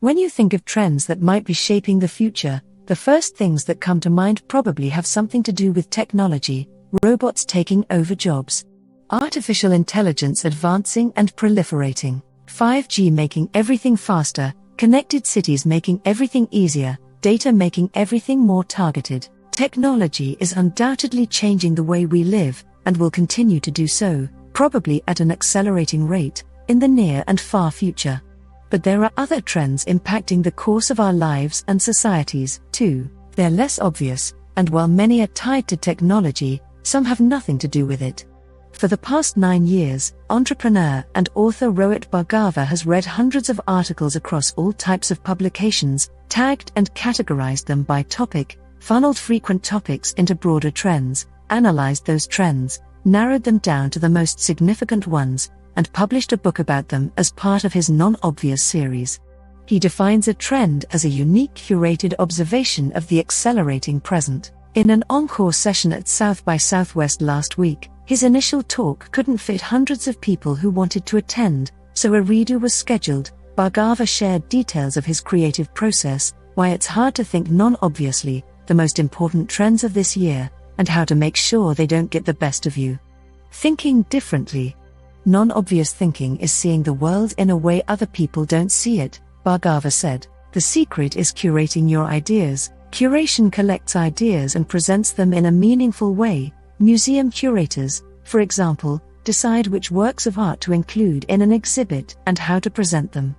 When you think of trends that might be shaping the future, the first things that come to mind probably have something to do with technology, robots taking over jobs, artificial intelligence advancing and proliferating, 5G making everything faster, connected cities making everything easier, data making everything more targeted. Technology is undoubtedly changing the way we live, and will continue to do so, probably at an accelerating rate, in the near and far future. But there are other trends impacting the course of our lives and societies, too. They're less obvious, and while many are tied to technology, some have nothing to do with it. For the past 9 years, entrepreneur and author Rohit Bhargava has read hundreds of articles across all types of publications, tagged and categorized them by topic, funneled frequent topics into broader trends, analyzed those trends, narrowed them down to the most significant ones, and published a book about them as part of his Non-Obvious series. He defines a trend as a unique curated observation of the accelerating present. In an encore session at South by Southwest last week, his initial talk couldn't fit hundreds of people who wanted to attend, so a redo was scheduled. Bhargava shared details of his creative process, why it's hard to think non-obviously, the most important trends of this year, and how to make sure they don't get the best of you. Thinking differently. Non-obvious thinking is seeing the world in a way other people don't see it, Bhargava said. The secret is curating your ideas. Curation collects ideas and presents them in a meaningful way. Museum curators, for example, decide which works of art to include in an exhibit and how to present them.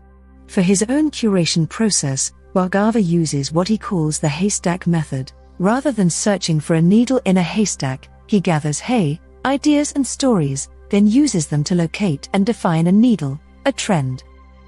For his own curation process, Bhargava uses what he calls the haystack method. Rather than searching for a needle in a haystack, he gathers hay, ideas and stories, then uses them to locate and define a needle, a trend.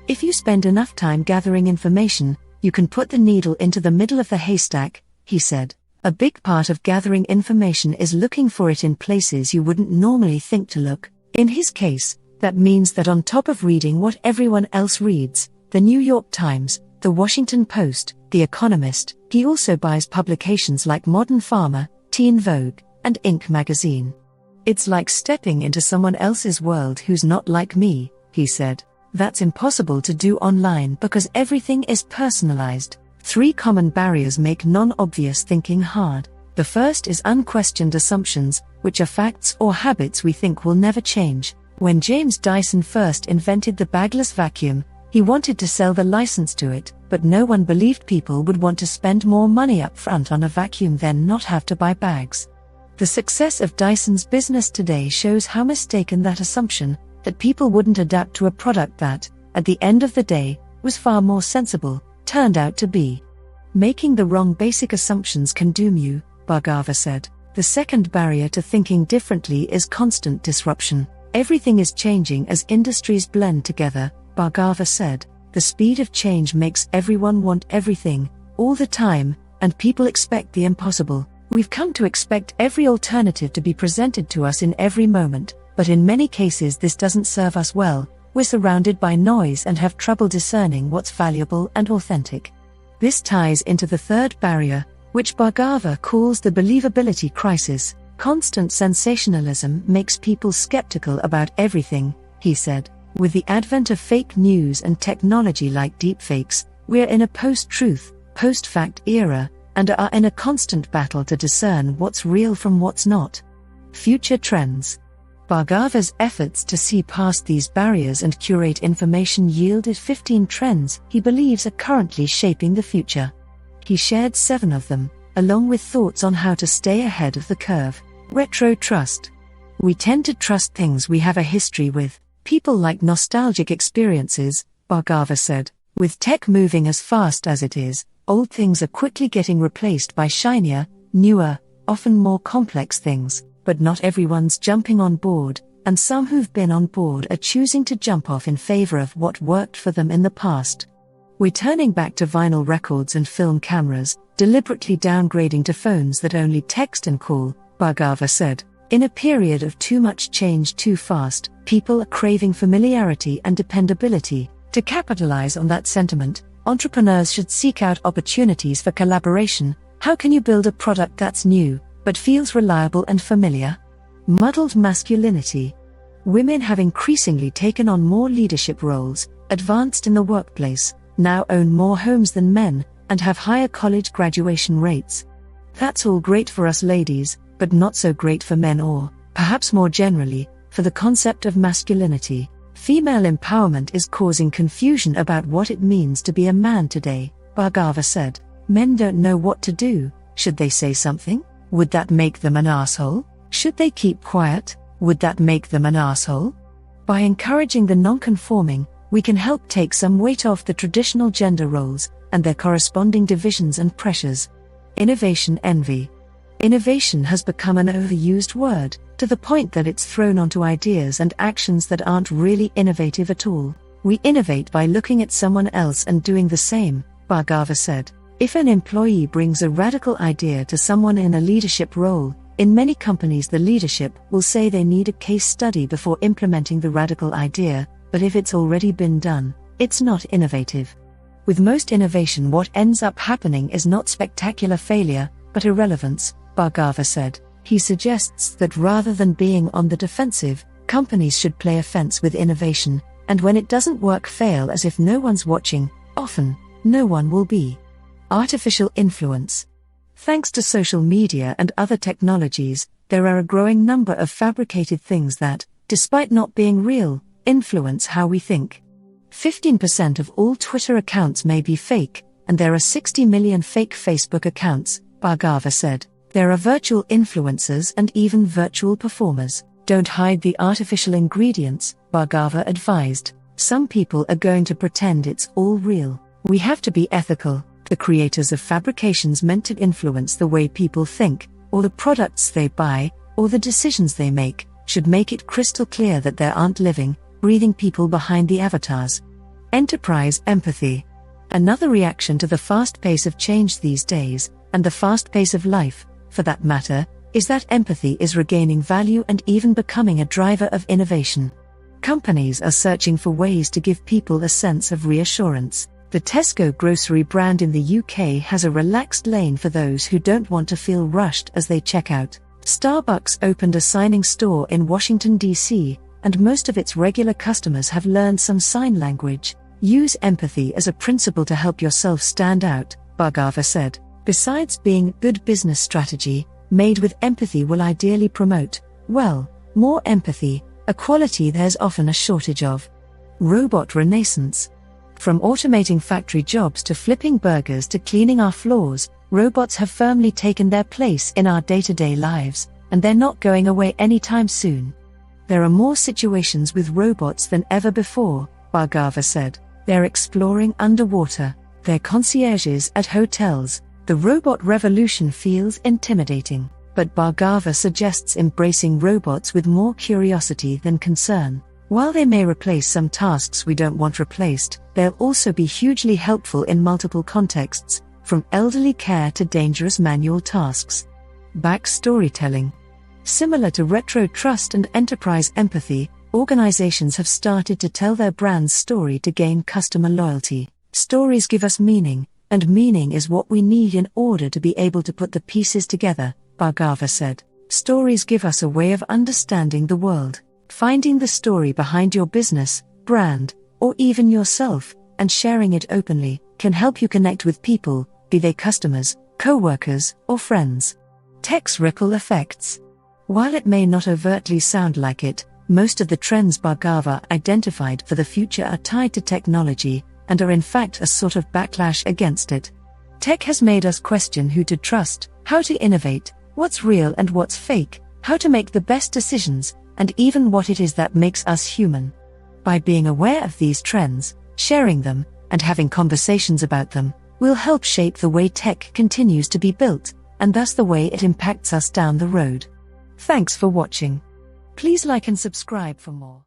If you spend enough time gathering information, you can put the needle into the middle of the haystack, he said. A big part of gathering information is looking for it in places you wouldn't normally think to look. In his case, that means that on top of reading what everyone else reads, the New York Times, the Washington Post, The Economist, he also buys publications like Modern Farmer, Teen Vogue, and Inc. magazine. It's like stepping into someone else's world who's not like me, he said. That's impossible to do online because everything is personalized. 3 common barriers make non-obvious thinking hard. The first is unquestioned assumptions, which are facts or habits we think will never change. When James Dyson first invented the bagless vacuum, he wanted to sell the license to it, but no one believed people would want to spend more money up front on a vacuum than not have to buy bags. The success of Dyson's business today shows how mistaken that assumption, that people wouldn't adapt to a product that, at the end of the day, was far more sensible, turned out to be. Making the wrong basic assumptions can doom you, Bhargava said. The second barrier to thinking differently is constant disruption. Everything is changing as industries blend together, Bhargava said. The speed of change makes everyone want everything, all the time, and people expect the impossible. We've come to expect every alternative to be presented to us in every moment, but in many cases this doesn't serve us well. We're surrounded by noise and have trouble discerning what's valuable and authentic. This ties into the third barrier, which Bhargava calls the believability crisis. Constant sensationalism makes people skeptical about everything, he said. With the advent of fake news and technology like deepfakes, we're in a post-truth, post-fact era, and are in a constant battle to discern what's real from what's not. Future trends. Bhargava's efforts to see past these barriers and curate information yielded 15 trends he believes are currently shaping the future. He shared 7 of them, along with thoughts on how to stay ahead of the curve. Retrotrust. We tend to trust things we have a history with. People like nostalgic experiences, Bhargava said. With tech moving as fast as it is, old things are quickly getting replaced by shinier, newer, often more complex things. But not everyone's jumping on board, and some who've been on board are choosing to jump off in favor of what worked for them in the past. We're turning back to vinyl records and film cameras, deliberately downgrading to phones that only text and call, Bhargava said. In a period of too much change too fast, people are craving familiarity and dependability. To capitalize on that sentiment, entrepreneurs should seek out opportunities for collaboration. How can you build a product that's new, but feels reliable and familiar? Muddled masculinity. Women have increasingly taken on more leadership roles, advanced in the workplace, now own more homes than men, and have higher college graduation rates. That's all great for us ladies, but not so great for men or, perhaps more generally, for the concept of masculinity. Female empowerment is causing confusion about what it means to be a man today, Bhargava said. Men don't know what to do. Should they say something? Would that make them an asshole? Should they keep quiet? Would that make them an asshole? By encouraging the non-conforming, we can help take some weight off the traditional gender roles and their corresponding divisions and pressures. Innovation envy. Innovation has become an overused word, to the point that it's thrown onto ideas and actions that aren't really innovative at all. We innovate by looking at someone else and doing the same, Bhargava said. If an employee brings a radical idea to someone in a leadership role, in many companies the leadership will say they need a case study before implementing the radical idea, but if it's already been done, it's not innovative. With most innovation, what ends up happening is not spectacular failure, but irrelevance, Bhargava said. He suggests that rather than being on the defensive, companies should play offense with innovation, and when it doesn't work, fail as if no one's watching. Often, no one will be. Artificial influence. Thanks to social media and other technologies, there are a growing number of fabricated things that, despite not being real, influence how we think. 15% of all Twitter accounts may be fake, and there are 60 million fake Facebook accounts, Bhargava said. There are virtual influencers and even virtual performers. Don't hide the artificial ingredients, Bhargava advised. Some people are going to pretend it's all real. We have to be ethical. The creators of fabrications meant to influence the way people think, or the products they buy, or the decisions they make, should make it crystal clear that there aren't living, breathing people behind the avatars. Enterprise empathy. Another reaction to the fast pace of change these days, and the fast pace of life, for that matter, is that empathy is regaining value and even becoming a driver of innovation. Companies are searching for ways to give people a sense of reassurance. The Tesco grocery brand in the UK has a relaxed lane for those who don't want to feel rushed as they check out. Starbucks opened a signing store in Washington, D.C., and most of its regular customers have learned some sign language. Use empathy as a principle to help yourself stand out, Bhargava said. Besides being good business strategy, made with empathy will ideally promote, well, more empathy, a quality there's often a shortage of. Robot renaissance. From automating factory jobs to flipping burgers to cleaning our floors, robots have firmly taken their place in our day-to-day lives, and they're not going away anytime soon. There are more situations with robots than ever before, Bhargava said. They're exploring underwater. They're concierges at hotels. The robot revolution feels intimidating, but Bhargava suggests embracing robots with more curiosity than concern. While they may replace some tasks we don't want replaced, they'll also be hugely helpful in multiple contexts, from elderly care to dangerous manual tasks. Backstorytelling. Similar to Retrotrust and enterprise empathy, organizations have started to tell their brand's story to gain customer loyalty. Stories give us meaning, and meaning is what we need in order to be able to put the pieces together, Bhargava said. Stories give us a way of understanding the world. Finding the story behind your business, brand, or even yourself, and sharing it openly, can help you connect with people, be they customers, co-workers, or friends. Tech's ripple effects. While it may not overtly sound like it, most of the trends Bhargava identified for the future are tied to technology, and are in fact a sort of backlash against it. Tech has made us question who to trust, how to innovate, what's real and what's fake, how to make the best decisions, and even what it is that makes us human. By being aware of these trends, sharing them, and having conversations about them, will help shape the way tech continues to be built, and thus the way it impacts us down the road. Thanks for watching. Please like and subscribe for more.